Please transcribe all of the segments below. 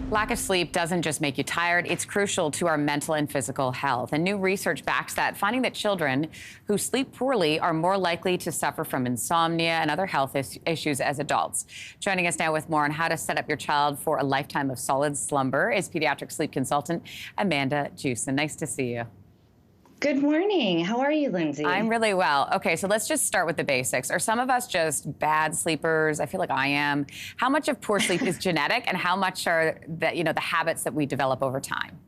Lack of sleep doesn't just make you tired, it's crucial to our mental and physical health. And new research backs that, finding that children who sleep poorly are more likely to suffer from insomnia and other health issues as adults. Joining us now with more on how to set up your child for a lifetime of solid slumber is pediatric sleep consultant Anne-Marie Mediwake. Nice to see you. Good morning. How are you, Lindsey? I'm really well. Okay, so let's just start with the basics. Are some of us just bad sleepers? I feel like I am. How much of poor sleep is genetic, and how much are the habits that we develop over time?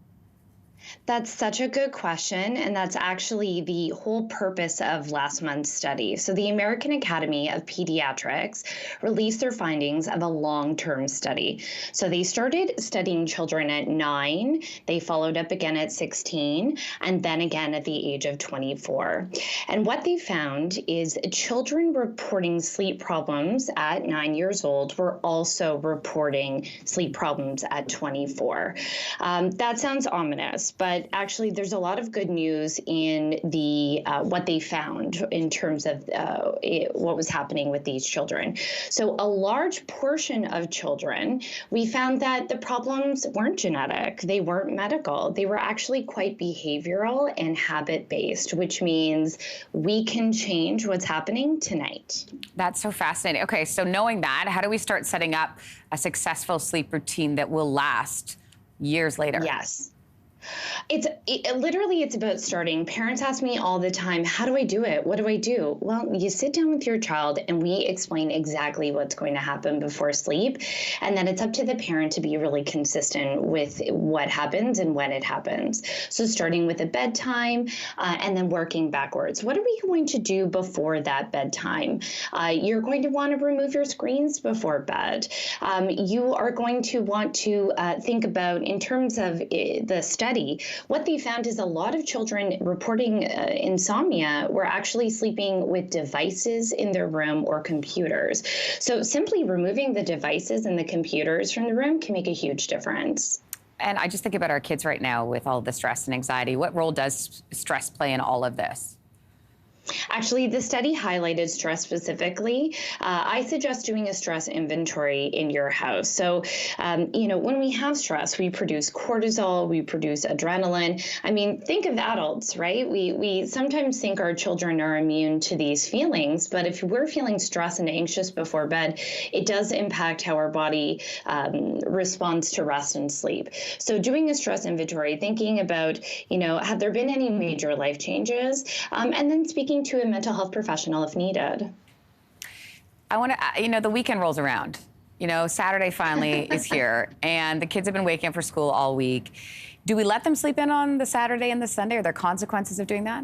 That's such a good question, and that's actually the whole purpose of last month's study. So the American Academy of Pediatrics released their findings of a long-term study. So they started studying children at 9, they followed up again at 16, and then again at the age of 24. And what they found is children reporting sleep problems at 9 years old were also reporting sleep problems at 24. That sounds ominous, but actually there's a lot of good news in the what they found in terms of what was happening with these children. So a large portion of children, we found that the problems weren't genetic, they weren't medical, they were actually quite behavioral and habit-based, which means we can change what's happening tonight. That's so fascinating. Okay, so knowing that, how do we start setting up a successful sleep routine that will last years later? Yes. Literally, it's about starting. Parents ask me all the time, how do I do it? What do I do? Well, you sit down with your child and we explain exactly what's going to happen before sleep. And then it's up to the parent to be really consistent with what happens and when it happens. So starting with a bedtime and then working backwards. What are we going to do before that bedtime? You're going to want to remove your screens before bed. You are going to want to think about, in terms of the study, what they found is a lot of children reporting insomnia were actually sleeping with devices in their room or computers. So simply removing the devices and the computers from the room can make a huge difference. And I just think about our kids right now with all the stress and anxiety. What role does stress play in all of this? Actually, the study highlighted stress specifically. I suggest doing a stress inventory in your house. So, when we have stress, we produce cortisol, we produce adrenaline. I mean, think of adults, right? We sometimes think our children are immune to these feelings, but if we're feeling stressed and anxious before bed, it does impact how our body responds to rest and sleep. So doing a stress inventory, thinking about, have there been any major life changes? And then speaking to a mental health professional if needed. I want to, the weekend rolls around. Saturday finally is here, and the kids have been waking up for school all week. Do we let them sleep in on the Saturday and the Sunday? Are there consequences of doing that?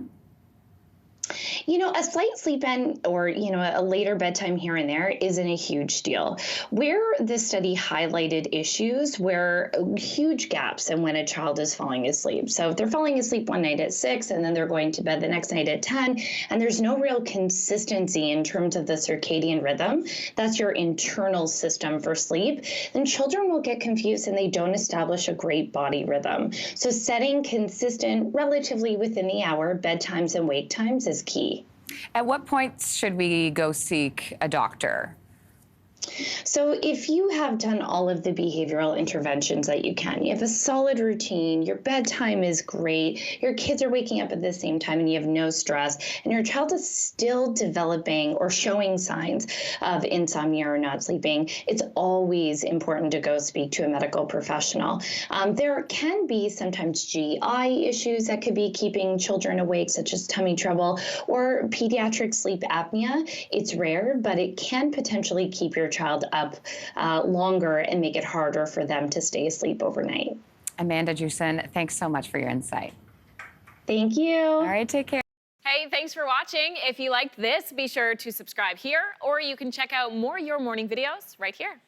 A slight sleep in or, a later bedtime here and there isn't a huge deal. Where this study highlighted issues were huge gaps in when a child is falling asleep. So if they're falling asleep one night at 6 and then they're going to bed the next night at 10, and there's no real consistency in terms of the circadian rhythm, that's your internal system for sleep, then children will get confused and they don't establish a great body rhythm. So setting consistent, relatively within the hour, bedtimes and wake times is key. At what point should we go seek a doctor? So if you have done all of the behavioral interventions that you can, you have a solid routine, your bedtime is great, your kids are waking up at the same time and you have no stress, and your child is still developing or showing signs of insomnia or not sleeping, it's always important to go speak to a medical professional. There can be sometimes GI issues that could be keeping children awake, such as tummy trouble or pediatric sleep apnea. It's rare, but it can potentially keep your child up longer and make it harder for them to stay asleep overnight. Anne-Marie Mediwake, thanks so much for your insight. Thank you. All right, take care. Hey, thanks for watching. If you liked this, be sure to subscribe here, or you can check out more Your Morning videos right here.